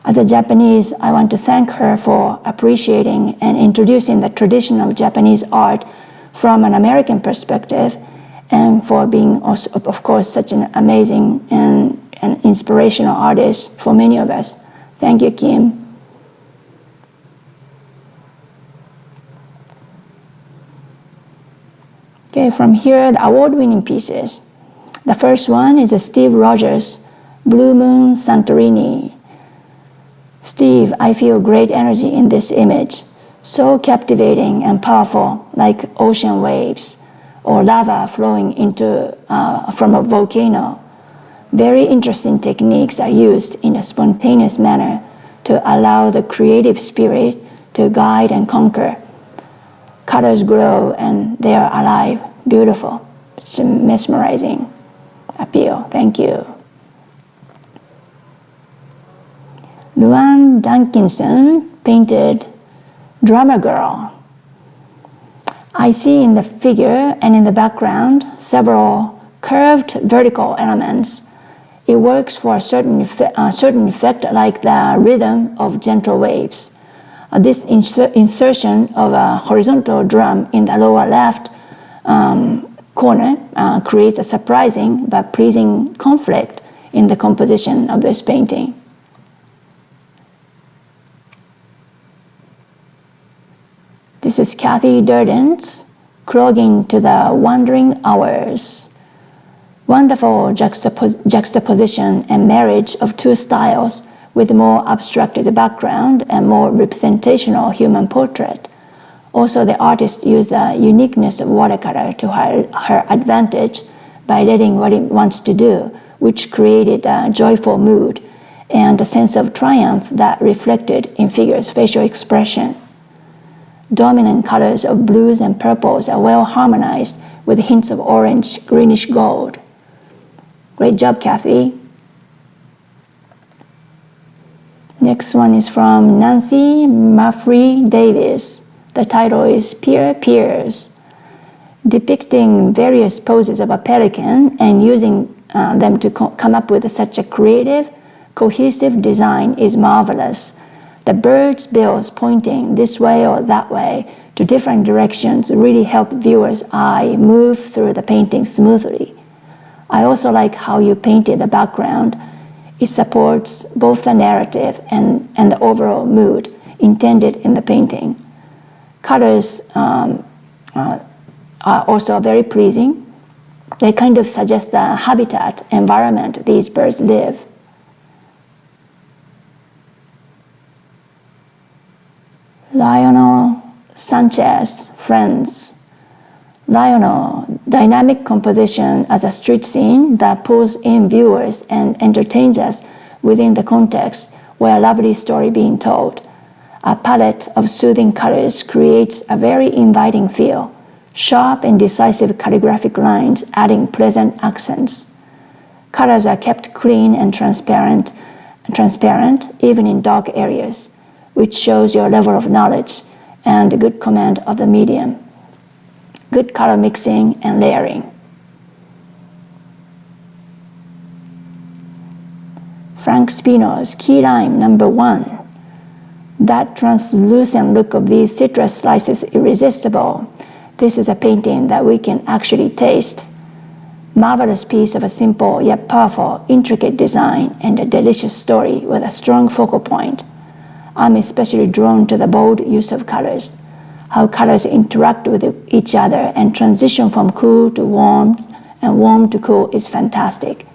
A: As a Japanese, I want to thank her for appreciating and introducing the tradition of Japanese art from an American perspective, and for being also, of course, such an amazing and inspirational artist for many of us. Thank you, Kim. Okay, from here, the award-winning pieces. The first one is a Steve Rogers, Blue Moon Santorini. Steve, I feel great energy in this image. So captivating and powerful, like ocean waves or lava flowing from a volcano. Very interesting techniques are used in a spontaneous manner to allow the creative spirit to guide and conquer. Colors glow and they are alive. Beautiful. It's a mesmerizing appeal. Thank you. Luann Dunkinson painted Drummer Girl. I see in the figure and in the background several curved vertical elements. It works for a certain effect like the rhythm of gentle waves. This insertion of a horizontal drum in the lower left corner creates a surprising but pleasing conflict in the composition of this painting. This is Kathy Durden's Clogging to the Wandering Hours. Wonderful juxtaposition and marriage of two styles with more abstracted background and more representational human portrait. Also, the artist used the uniqueness of watercolor to her advantage by letting what it wants to do, which created a joyful mood and a sense of triumph that reflected in figures' facial expression. Dominant colors of blues and purples are well harmonized with hints of orange, greenish gold. Great job, Kathy. Next one is from Nancy Maffrey Davis. The title is Peer Peers, depicting various poses of a pelican and using them to come up with such a creative, cohesive design is marvelous. The bird's bills pointing this way or that way to different directions really help viewers' eye move through the painting smoothly. I also like how you painted the background. It supports both the narrative and the overall mood intended in the painting. Colors are also very pleasing. They kind of suggest the habitat environment these birds live. Lionel Sanchez, Friends. Lionel, dynamic composition as a street scene that pulls in viewers and entertains us within the context where a lovely story being told. A palette of soothing colors creates a very inviting feel, sharp and decisive calligraphic lines adding pleasant accents. Colors are kept clean and transparent even in dark areas, which shows your level of knowledge and good command of the medium. Good color mixing and layering. Frank Spino's Key Lime number 1. That translucent look of these citrus slices is irresistible. This is a painting that we can actually taste. Marvelous piece of a simple yet powerful, intricate design and a delicious story with a strong focal point. I'm especially drawn to the bold use of colors. How colors interact with each other and transition from cool to warm and warm to cool is fantastic.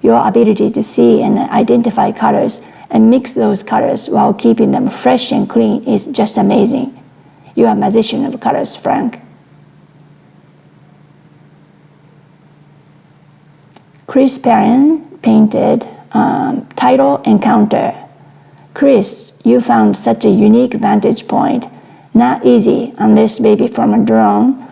A: Your ability to see and identify colors and mix those colors while keeping them fresh and clean is just amazing. You are a magician of colors, Frank. Chris Perrin painted Title Encounter. Chris, you found such a unique vantage point. Not easy unless maybe from a drone.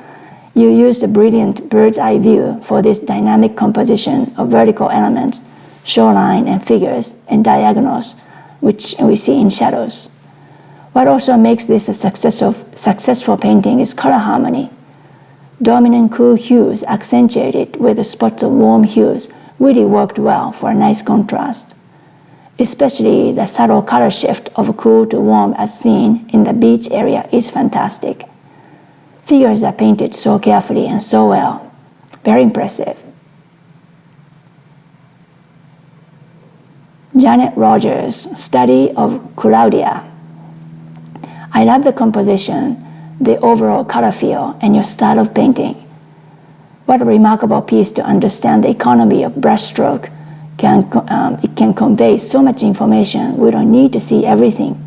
A: You used a brilliant bird's eye view for this dynamic composition of vertical elements, shoreline and figures and diagonals, which we see in shadows. What also makes this a successful painting is color harmony. Dominant cool hues accentuated with spots of warm hues really worked well for a nice contrast. Especially the subtle color shift of cool to warm as seen in the beach area is fantastic. Figures are painted so carefully and so well. Very impressive. Janet Rogers' Study of Claudia. I love the composition, the overall color feel, and your style of painting. What a remarkable piece to understand the economy of brushstroke. It can convey so much information, we don't need to see everything.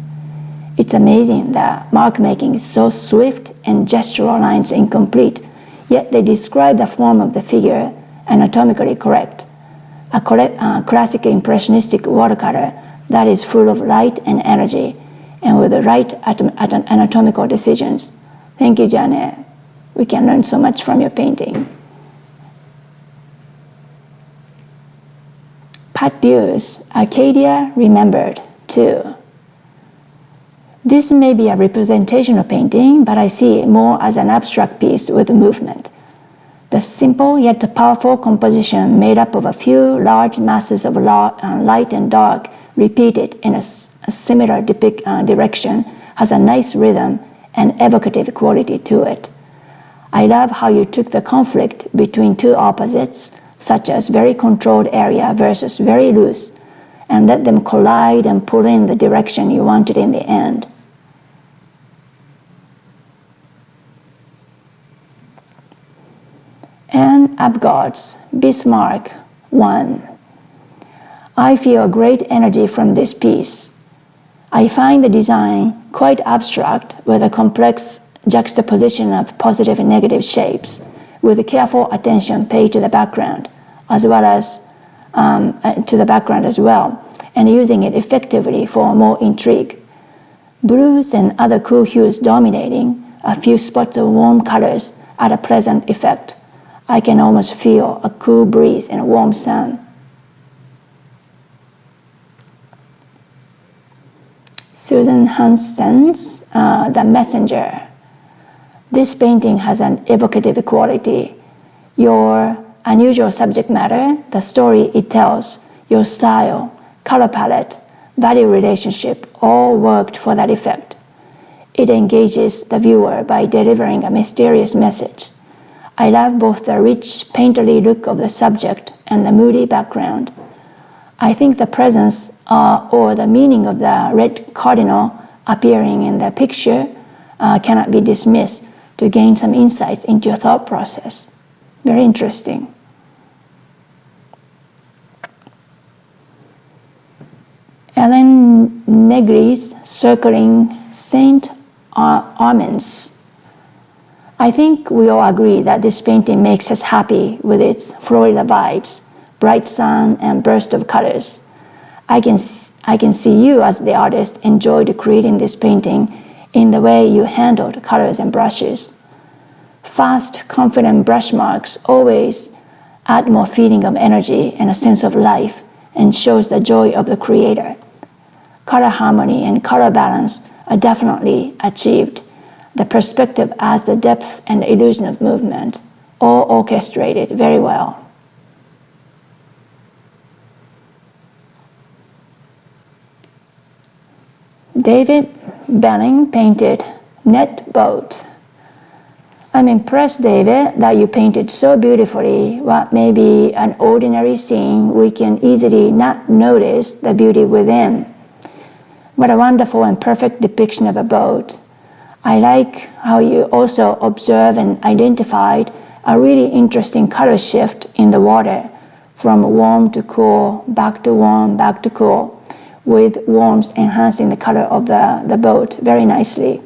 A: It's amazing that mark making is so swift and gestural lines incomplete, yet they describe the form of the figure anatomically correct. A classic impressionistic watercolor that is full of light and energy and with the right anatomical decisions. Thank you, Janet. We can learn so much from your painting. Pat Dew's Arcadia Remembered 2. This may be a representational painting, but I see it more as an abstract piece with movement. The simple yet powerful composition made up of a few large masses of light and dark repeated in a similar direction has a nice rhythm and evocative quality to it. I love how you took the conflict between two opposites, such as very controlled area versus very loose, and let them collide and pull in the direction you wanted in the end. Abgots, Bismarck, 1. I feel a great energy from this piece. I find the design quite abstract with a complex juxtaposition of positive and negative shapes, with careful attention paid to the background as well, and using it effectively for more intrigue. Blues and other cool hues dominating, a few spots of warm colors add a pleasant effect. I can almost feel a cool breeze and a warm sun. Susan Hansen's The Messenger. This painting has an evocative quality. Your unusual subject matter, the story it tells, your style, color palette, value relationship all worked for that effect. It engages the viewer by delivering a mysterious message. I love both the rich, painterly look of the subject and the moody background. I think the presence or the meaning of the red cardinal appearing in the picture cannot be dismissed to gain some insights into your thought process. Very interesting. Ellen Negri's Circling Saint Armand's. I think we all agree that this painting makes us happy with its Florida vibes, bright sun and burst of colors. I can see you as the artist enjoyed creating this painting in the way you handled colors and brushes. Fast, confident brush marks always add more feeling of energy and a sense of life and shows the joy of the creator. Color harmony and color balance are definitely achieved. The perspective adds the depth and the illusion of movement, all orchestrated very well. David Belling painted Net Boat. I'm impressed, David, that you painted so beautifully what may be an ordinary scene we can easily not notice the beauty within. What a wonderful and perfect depiction of a boat. I like how you also observe and identified a really interesting color shift in the water from warm to cool, back to warm, back to cool, with warmth enhancing the color of the boat very nicely.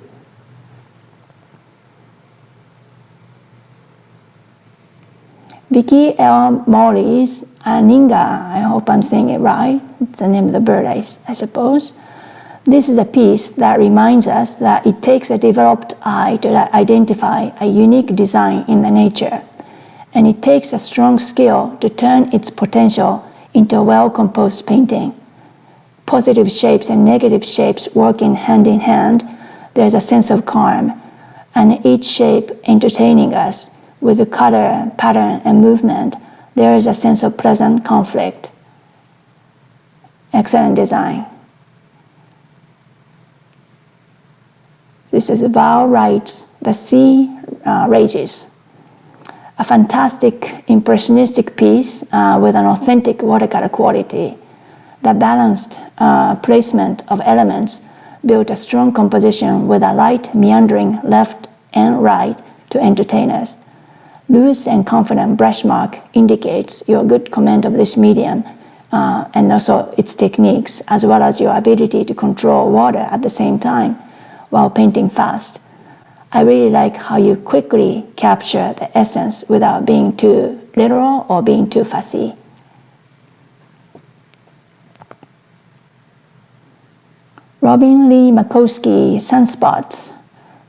A: Vicky L. Morley's Ninga, I hope I'm saying it right, it's the name of the bird, I suppose. This is a piece that reminds us that it takes a developed eye to identify a unique design in the nature, and it takes a strong skill to turn its potential into a well-composed painting. Positive shapes and negative shapes working hand in hand, there's a sense of calm, and each shape entertaining us with the color, pattern, and movement, there is a sense of pleasant conflict. Excellent design. This is Val Wright's The Sea Rages. A fantastic impressionistic piece with an authentic watercolor quality. The balanced placement of elements built a strong composition with a light meandering left and right to entertain us. Loose and confident brush mark indicates your good command of this medium and also its techniques, as well as your ability to control water at the same time while painting fast. I really like how you quickly capture the essence without being too literal or being too fussy. Robin Lee Makowski, Sunspot.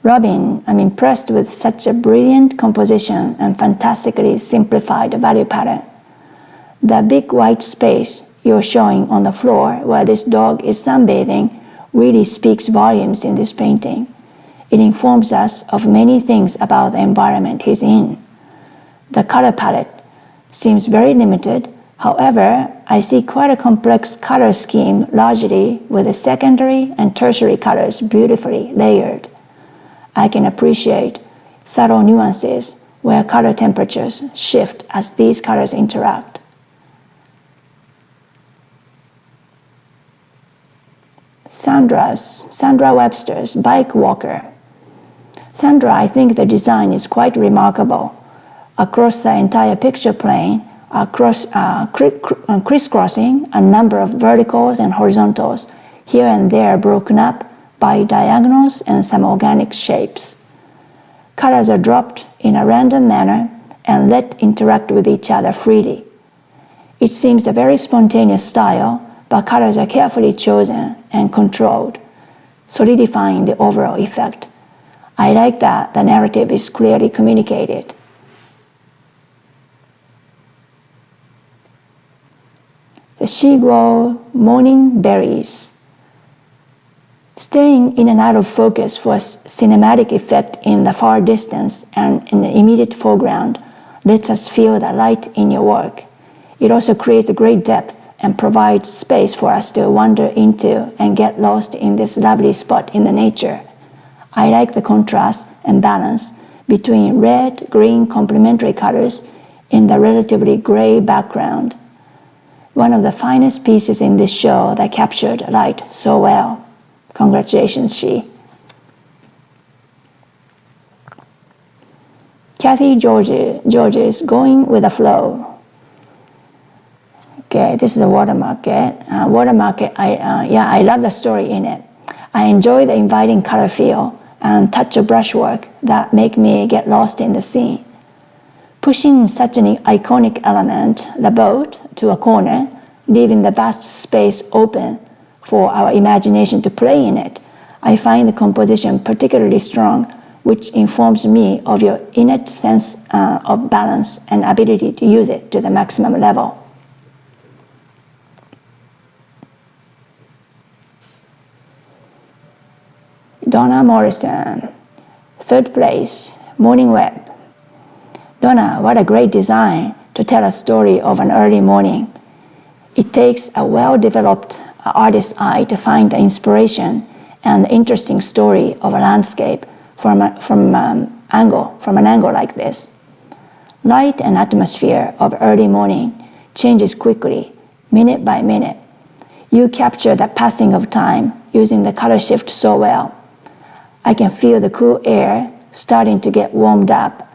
A: Robin, I'm impressed with such a brilliant composition and fantastically simplified value pattern. The big white space you're showing on the floor where this dog is sunbathing really speaks volumes in this painting. It informs us of many things about the environment he's in. The color palette seems very limited. However, I see quite a complex color scheme largely with the secondary and tertiary colors beautifully layered. I can appreciate subtle nuances where color temperatures shift as these colors interact. Sandra Webster's Bike Walker. Sandra, I think the design is quite remarkable. Across the entire picture plane are crisscrossing a number of verticals and horizontals, here and there broken up by diagonals and some organic shapes. Colors are dropped in a random manner and let interact with each other freely. It seems a very spontaneous style, but colors are carefully chosen and controlled, solidifying the overall effect. I like that the narrative is clearly communicated. The Shiguo Morning Berries. Staying in and out of focus for a cinematic effect in the far distance and in the immediate foreground lets us feel the light in your work. It also creates a great depth and provides space for us to wander into and get lost in this lovely spot in the nature. I like the contrast and balance between red, green complementary colors in the relatively gray background. One of the finest pieces in this show that captured light so well. Congratulations, Shi. Kathy George's Going with the Flow. Okay, this is a water market. I love the story in it. I enjoy the inviting color feel and touch of brushwork that make me get lost in the scene. Pushing such an iconic element, the boat, to a corner, leaving the vast space open for our imagination to play in it, I find the composition particularly strong, which informs me of your innate sense of balance and ability to use it to the maximum level. Donna Morrison, 3rd place, Morning Web. Donna, what a great design to tell a story of an early morning. It takes a well-developed artist's eye to find the inspiration and the interesting story of a landscape from an angle like this. Light and atmosphere of early morning changes quickly, minute by minute. You capture the passing of time using the color shift so well. I can feel the cool air starting to get warmed up.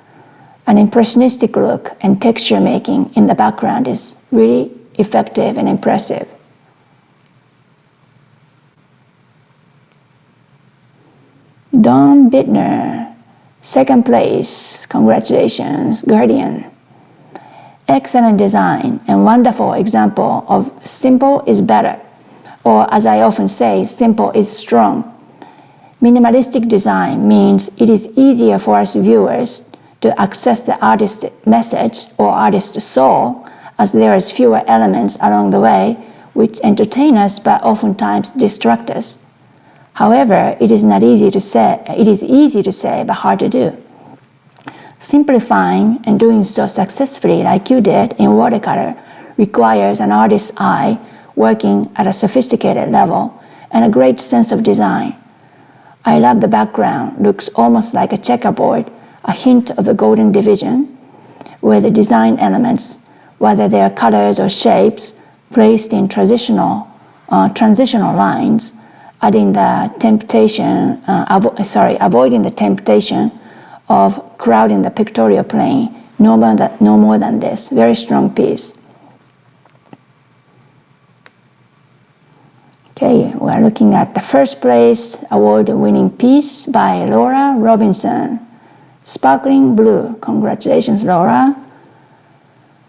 A: An impressionistic look and texture making in the background is really effective and impressive. Dawn Bittner, 2nd place, congratulations, Guardian. Excellent design and wonderful example of simple is better, or as I often say, simple is strong. Minimalistic design means it is easier for us viewers to access the artist's message or artist's soul, as there is fewer elements along the way which entertain us but oftentimes distract us. However, it is easy to say but hard to do. Simplifying and doing so successfully like you did in watercolor requires an artist's eye working at a sophisticated level and a great sense of design. I love the background, looks almost like a checkerboard, a hint of the golden division, where the design elements, whether they are colors or shapes, placed in transitional lines, avoiding the temptation of crowding the pictorial plane. No more than this. Very strong piece. Okay, we're looking at the 1st place award-winning piece by Laura Robinson, Sparkling Blue. Congratulations, Laura.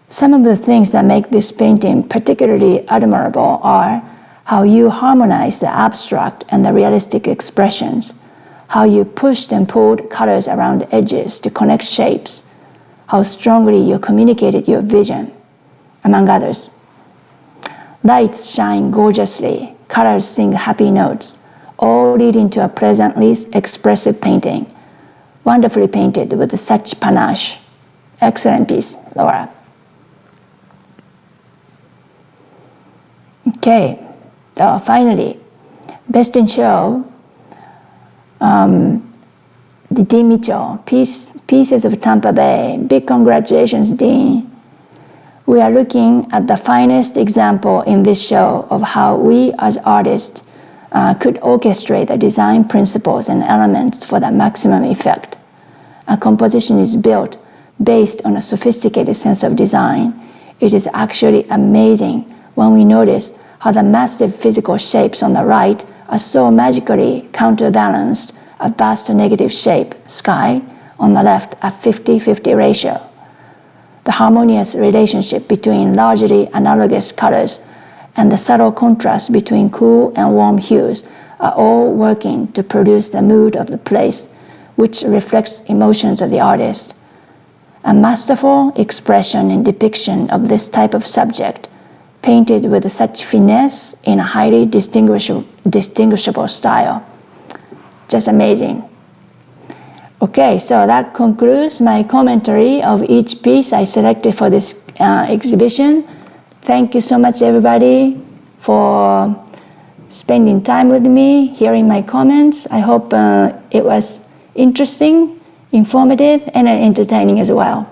A: Some of the things that make this painting particularly admirable are how you harmonize the abstract and the realistic expressions, how you pushed and pulled colors around the edges to connect shapes, how strongly you communicated your vision, among others. Lights shine gorgeously, colors sing happy notes, all leading to a pleasantly expressive painting. Wonderfully painted with such panache. Excellent piece, Laura. Okay, so finally, Best in Show, Dean Mitchell, Pieces of Tampa Bay. Big congratulations, Dean. We are looking at the finest example in this show of how we as artists could orchestrate the design principles and elements for the maximum effect. A composition is built based on a sophisticated sense of design. It is actually amazing when we notice how the massive physical shapes on the right are so magically counterbalanced a vast negative shape, sky, on the left, a 50-50 ratio. The harmonious relationship between largely analogous colors and the subtle contrast between cool and warm hues are all working to produce the mood of the place, which reflects emotions of the artist. A masterful expression and depiction of this type of subject, painted with such finesse in a highly distinguishable style. Just amazing. Okay, so that concludes my commentary of each piece I selected for this exhibition. Thank you so much, everybody, for spending time with me, hearing my comments. I hope it was interesting, informative, and entertaining as well.